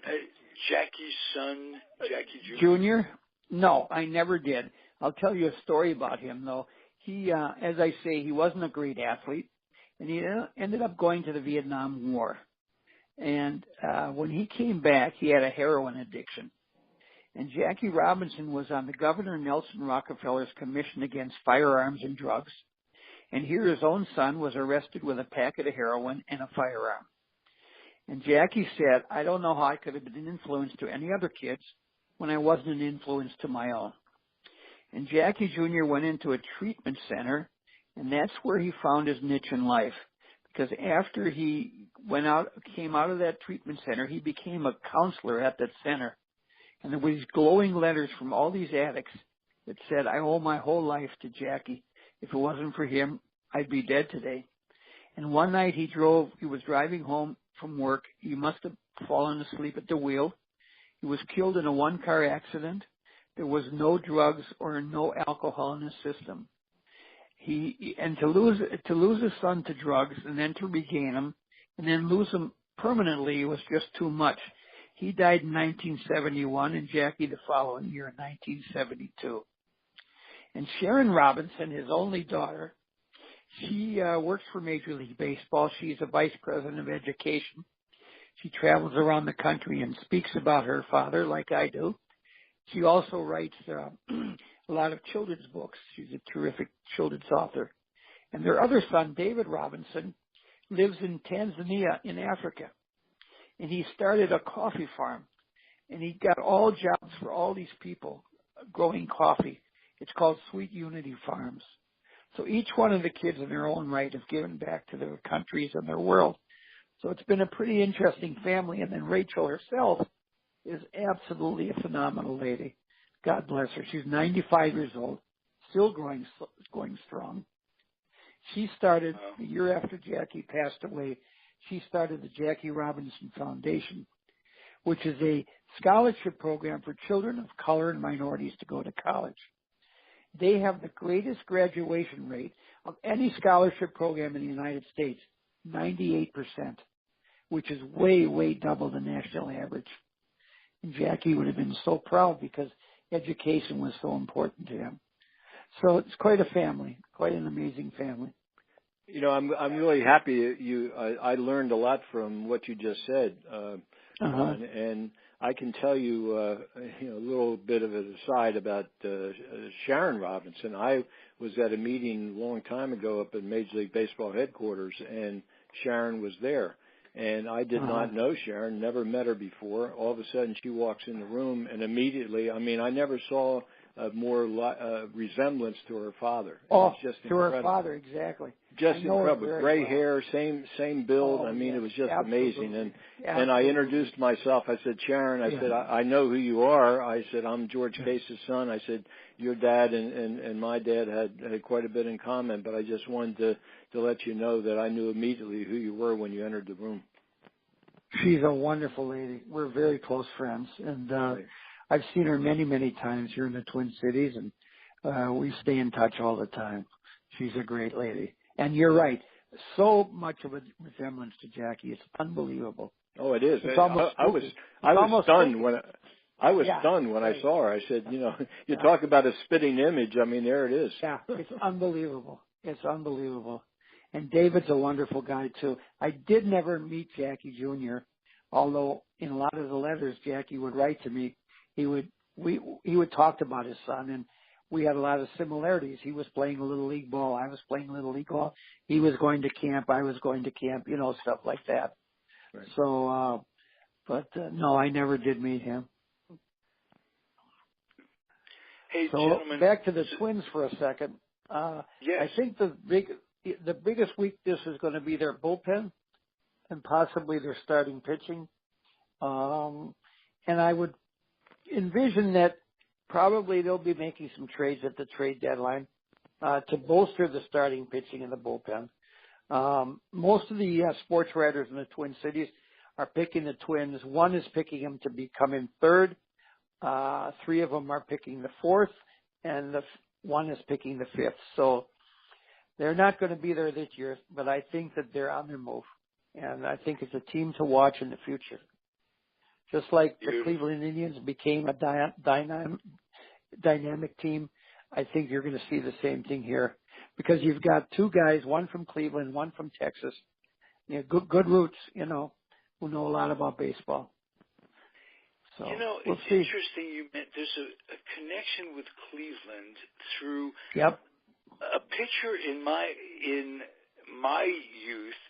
Speaker 1: Jackie's son, Jackie Jr.?
Speaker 2: Junior? No, I never did. I'll tell you a story about him, though. He, as I say, he wasn't a great athlete, and he ended up going to the Vietnam War. And when he came back, he had a heroin addiction. And Jackie Robinson was on the Governor Nelson Rockefeller's Commission Against Firearms and Drugs. And here his own son was arrested with a packet of heroin and a firearm. And Jackie said, I don't know how I could have been an influence to any other kids when I wasn't an influence to my own. And Jackie Jr. went into a treatment center, and that's where he found his niche in life. Because after he came out of that treatment center, he became a counselor at that center. And there were these glowing letters from all these addicts that said, I owe my whole life to Jackie. If it wasn't for him, I'd be dead today. And one night he was driving home from work. He must have fallen asleep at the wheel. He was killed in a one-car accident. There was no drugs or no alcohol in his system. To lose his son to drugs and then to regain him and then lose him permanently was just too much. He died in 1971 and Jackie the following year in 1972. And Sharon Robinson, his only daughter, she works for Major League Baseball. She's a vice president of education. She travels around the country and speaks about her father like I do. She also writes a lot of children's books. She's a terrific children's author. And their other son, David Robinson, lives in Tanzania in Africa. And he started a coffee farm. And he got all jobs for all these people growing coffee. It's called Sweet Unity Farms. So each one of the kids in their own right have given back to their countries and their world. So it's been a pretty interesting family. And then Rachel herself is absolutely a phenomenal lady. God bless her. She's 95 years old, still going strong. She started, the year after Jackie passed away, she started the Jackie Robinson Foundation, which is a scholarship program for children of color and minorities to go to college. They have the greatest graduation rate of any scholarship program in the United States, 98%, which is way, way double the national average. And Jackie would have been so proud because education was so important to him. So it's quite a family, quite an amazing family.
Speaker 3: You know, I'm really happy I learned a lot from what you just said, and I can tell you, a little bit of an aside about Sharon Robinson. I was at a meeting a long time ago up at Major League Baseball headquarters, and Sharon was there. And I did not know Sharon, never met her before. All of a sudden, she walks in the room, and immediately, I mean, I never saw more resemblance to her father.
Speaker 2: Oh,
Speaker 3: just
Speaker 2: to her father, exactly.
Speaker 3: Just incredible. Gray hair, same build. I mean, it was just amazing. And I introduced myself. I said, Sharon, I said, I know who you are. I said, I'm George Case's son. I said, your dad and my dad had quite a bit in common, but I just wanted to let you know that I knew immediately who you were when you entered the room.
Speaker 2: She's a wonderful lady. We're very close friends, and I've seen her many, many times here in the Twin Cities, and we stay in touch all the time. She's a great lady. And you're right. So much of a resemblance to Jackie. It's unbelievable.
Speaker 3: Oh, it is.
Speaker 2: It's almost
Speaker 3: I was stunned when I saw her. I said, you talk about a spitting image. I mean, there it is.
Speaker 2: Yeah, it's unbelievable. It's unbelievable. And David's a wonderful guy too. I did never meet Jackie Jr., although in a lot of the letters Jackie would write to me, he would talk about his son, and we had a lot of similarities. He was playing a little league ball. I was playing a little league ball. He was going to camp. I was going to camp, stuff like that. Right. So, no, I never did meet him.
Speaker 1: Hey,
Speaker 2: so
Speaker 1: gentlemen.
Speaker 2: Back to the Twins for a second.
Speaker 1: Yes.
Speaker 2: I think the biggest weakness is going to be their bullpen and possibly their starting pitching. And I would envision that probably they'll be making some trades at the trade deadline to bolster the starting pitching and the bullpen. Most of the sports writers in the Twin Cities are picking the Twins. One is picking them to come in third. Three of them are picking the fourth, and one is picking the fifth. So they're not going to be there this year, but I think that they're on their move. And I think it's a team to watch in the future. Just like the Cleveland Indians became a dynamic team, I think you're going to see the same thing here. Because you've got two guys, one from Cleveland, one from Texas. Good roots, who know a lot about baseball. So, we'll
Speaker 1: it's
Speaker 2: see.
Speaker 1: interesting you meant there's a connection with Cleveland through
Speaker 2: Yep.
Speaker 1: a pitcher in my youth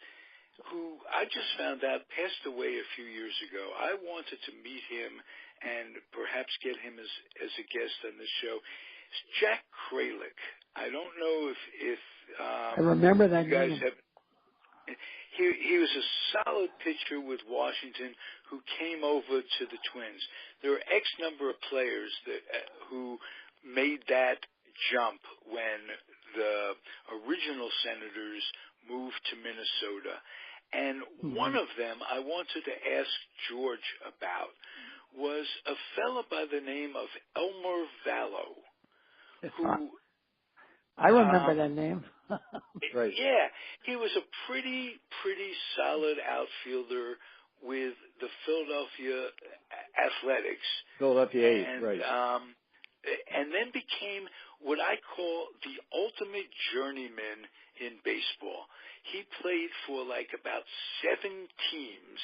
Speaker 1: who I just found out passed away a few years ago. I wanted to meet him and perhaps get him as a guest on the show. It's Jack Kralik. I don't know if
Speaker 2: I remember that
Speaker 1: you guys
Speaker 2: name.
Speaker 1: have. He was a solid pitcher with Washington who came over to the Twins. There are X number of players who made that jump when the original Senators moved to Minnesota. And one of them I wanted to ask George about was a fella by the name of Elmer Vallow, who
Speaker 2: I remember that name.
Speaker 3: Right.
Speaker 1: Yeah, he was a pretty solid outfielder with the Philadelphia Athletics.
Speaker 3: Philadelphia A's,
Speaker 1: and,
Speaker 3: right.
Speaker 1: And then became what I call the ultimate journeyman in baseball. He played for like about 7 teams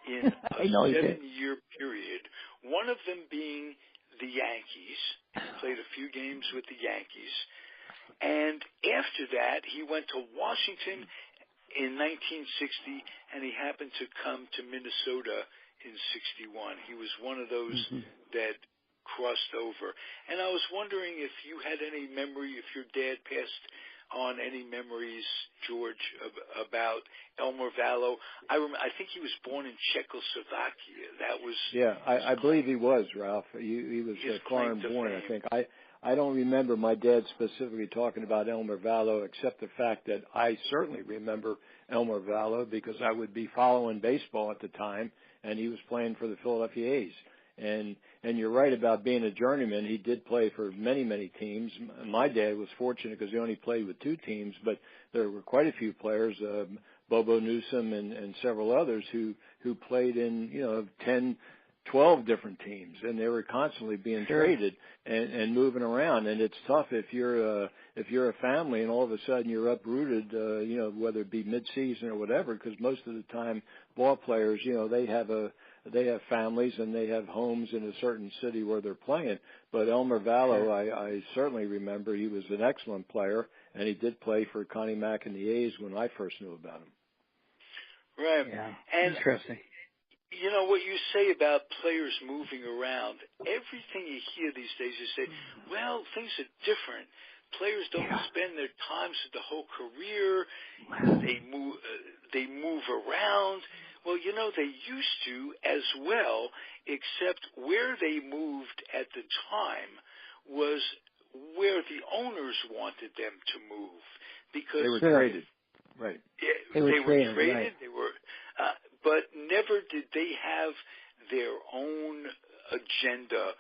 Speaker 1: in a 7-year period, one of them being the Yankees. Played a few games with the Yankees. And after that, he went to Washington in 1960, and he happened to come to Minnesota in 61. He was one of those that crossed over. And I was wondering if you had any memory, if your dad passed on any memories, George, about Elmer Vallow. I think he was born in Czechoslovakia. That was
Speaker 3: I believe he was, Ralph. He was foreign born, I think. I don't remember my dad specifically talking about Elmer Vallow, except the fact that I certainly remember Elmer Vallow because I would be following baseball at the time, and he was playing for the Philadelphia A's. And you're right about being a journeyman. He did play for many teams. My dad was fortunate because he only played with 2 teams, but there were quite a few players, Bobo Newsom and several others who played in 10, 12 different teams, and they were constantly being traded and moving around. And it's tough if you're a family and all of a sudden you're uprooted, whether it be mid-season or whatever, because most of the time ball players, they have families and they have homes in a certain city where they're playing. But Elmer Vallow, I certainly remember he was an excellent player, and he did play for Connie Mack and the A's when I first knew about him.
Speaker 1: Right.
Speaker 2: Yeah.
Speaker 1: And
Speaker 2: interesting.
Speaker 1: You know what you say about players moving around. Everything you hear these days, you say, well, things are different. Players don't spend their times the whole career. They move around. Well, they used to as well, except where they moved at the time was where the owners wanted them to move. Because
Speaker 3: they were traded. Right.
Speaker 1: They were traded.
Speaker 2: Right.
Speaker 1: They were, but never did they have their own agenda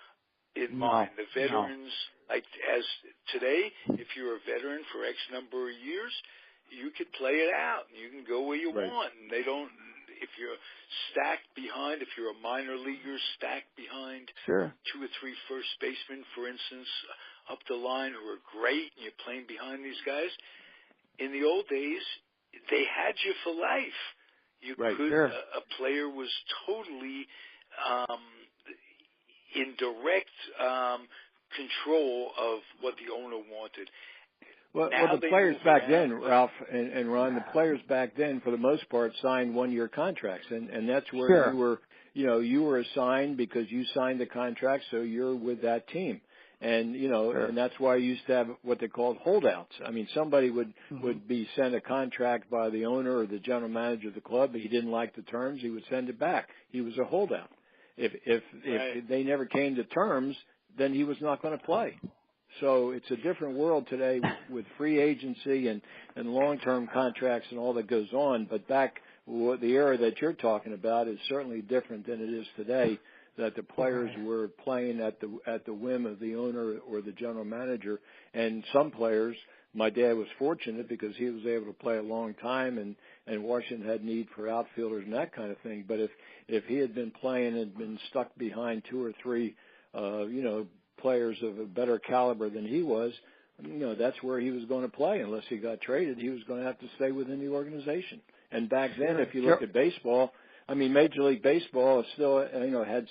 Speaker 1: in mind. The veterans, like as today, if you're a veteran for X number of years, you could play it out. You can go where you want. And they don't. If you're stacked behind, if you're a minor leaguer stacked behind 2 or 3 first basemen, for instance, up the line who are great, and you're playing behind these guys. In the old days, they had you for life. You could. A player was totally in direct control of what the owner wanted.
Speaker 3: Well, the players back then, Ralph and Ron, the players back then, for the most part, signed 1-year contracts, and that's where you were assigned because you signed the contract, so you're with that team. And, and that's why you used to have what they called holdouts. I mean, somebody would be sent a contract by the owner or the general manager of the club, but he didn't like the terms, he would send it back. He was a holdout. If they never came to terms, then he was not going to play. So it's a different world today with free agency and long-term contracts and all that goes on. But back the era that you're talking about is certainly different than it is today, that the players were playing at the whim of the owner or the general manager. And some players, my dad was fortunate because he was able to play a long time, and Washington had need for outfielders and that kind of thing. But if he had been playing and been stuck behind two or three, players of a better caliber than he was, that's where he was going to play. Unless he got traded, he was going to have to stay within the organization. And back then, if you look at baseball, I mean, Major League Baseball is still, had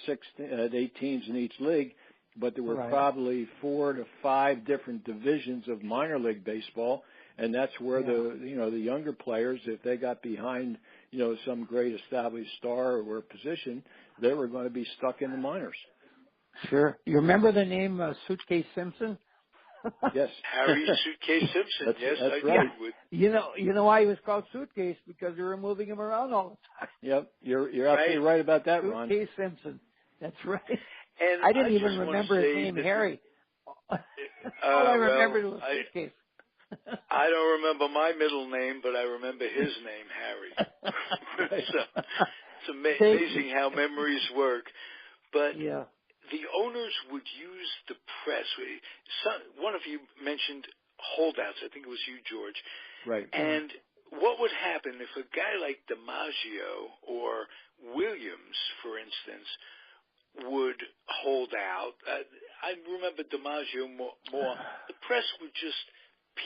Speaker 3: 8 teams in each league, but there were probably 4 to 5 different divisions of minor league baseball, and that's where the younger players, if they got behind, some great established star or position, they were going to be stuck in the minors.
Speaker 2: Sure. You remember the name Suitcase Simpson?
Speaker 3: Yes.
Speaker 1: Harry Suitcase Simpson.
Speaker 3: That's
Speaker 1: I
Speaker 3: right.
Speaker 2: You know why he was called Suitcase? Because they were moving him around all the time.
Speaker 3: Yep. You're absolutely right about that, Ron.
Speaker 2: Suitcase Simpson. That's right.
Speaker 1: And
Speaker 2: I didn't even remember his name, Harry. All I remembered was Suitcase.
Speaker 1: I don't remember my middle name, but I remember his name, Harry. So it's amazing how memories work. But the owners would use the press. One of you mentioned holdouts. I think it was you, George.
Speaker 3: Right.
Speaker 1: And what would happen if a guy like DiMaggio or Williams, for instance, would hold out? I remember DiMaggio more. The press would just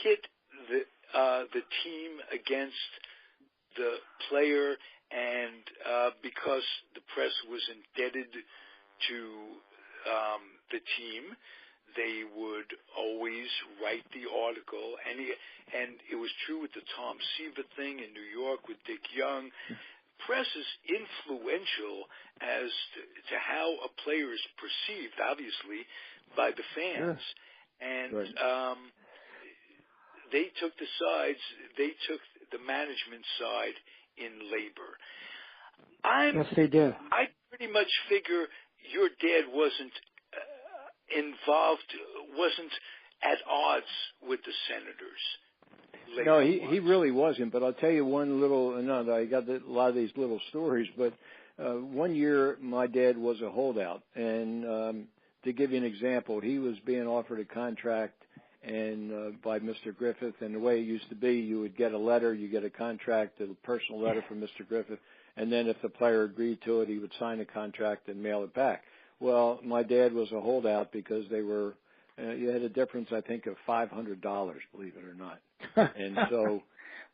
Speaker 1: pit the team against the player, and because the press was indebted to the team, they would always write the article, and it was true with the Tom Seaver thing in New York with Dick Young. Press is influential as to how a player is perceived, obviously, by the fans. And they took the sides. They took the management side in labor.
Speaker 2: Yes, they did.
Speaker 1: I pretty much figure your dad wasn't involved, wasn't at odds with the Senators.
Speaker 3: No, he really wasn't. But I'll tell you one little. I got a lot of these little stories. But one year, my dad was a holdout, and to give you an example, he was being offered a contract and by Mr. Griffith, and the way it used to be, you would get a letter, you get a contract, a personal letter from Mr. Griffith, and then if the player agreed to it, he would sign a contract and mail it back. Well, my dad was a holdout because they were, you had a difference, I think, of $500, believe it or not. And so,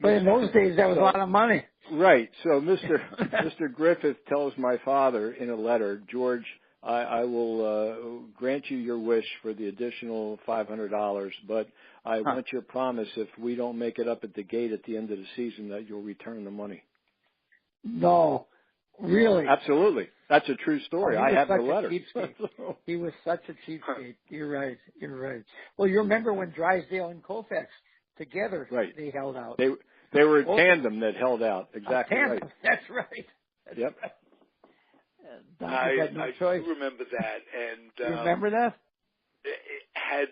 Speaker 2: but in those days, that was a lot of money.
Speaker 3: Right. So Mr. Griffith tells my father in a letter, George, I will grant you your wish for the additional $500, but I want your promise if we don't make it up at the gate at the end of the season that you'll return the money.
Speaker 2: No, really?
Speaker 3: Absolutely. That's a true story. I have the letter.
Speaker 2: He was such a cheapskate. You're right. Well, you remember when Drysdale and Koufax together, they held out.
Speaker 3: They were a tandem that held out. Exactly right.
Speaker 2: That's right.
Speaker 3: Yep.
Speaker 2: Right.
Speaker 1: I do remember that. And
Speaker 2: you remember that?
Speaker 1: Had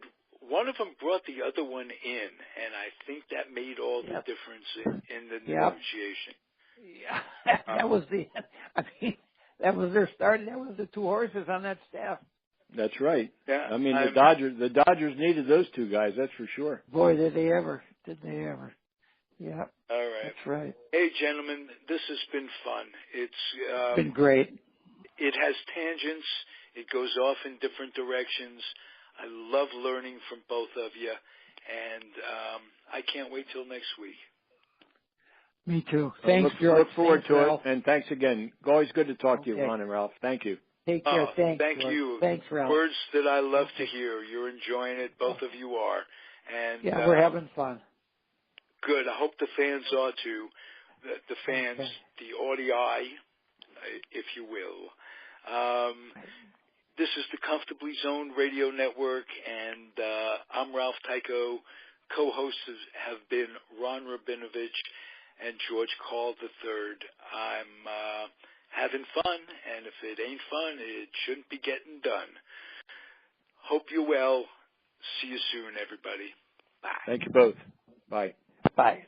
Speaker 1: one of them brought the other one in, and I think that made all the difference in the negotiation.
Speaker 2: Yeah, that was that was their start. That was the two horses on that staff.
Speaker 3: That's right.
Speaker 1: Yeah.
Speaker 3: I mean, the Dodgers needed those two guys. That's for sure.
Speaker 2: Boy, did they ever. Yeah.
Speaker 1: All right.
Speaker 2: That's right.
Speaker 1: Hey, gentlemen, this has been fun. It's
Speaker 2: been great.
Speaker 1: It has tangents. It goes off in different directions. I love learning from both of you, and I can't wait till next week.
Speaker 2: Me too. Thanks, George.
Speaker 3: Look forward to it, and thanks again. Always good to talk to you, Ron and Ralph. Thank you.
Speaker 2: Take care. Thank
Speaker 1: you.
Speaker 2: Thanks, Ralph.
Speaker 1: Words that I love to hear. You're enjoying it. Both of you are. And
Speaker 2: we're having fun.
Speaker 1: Good. I hope the fans are too. The fans, the audii, if you will. This is the Comfortably Zoned Radio Network, and I'm Ralph Tyko. Co-hosts have been Ron Rabinowitz and George Call III. I'm having fun, and if it ain't fun, it shouldn't be getting done. Hope you're well. See you soon, everybody. Bye.
Speaker 3: Thank you both. Bye.
Speaker 2: Bye.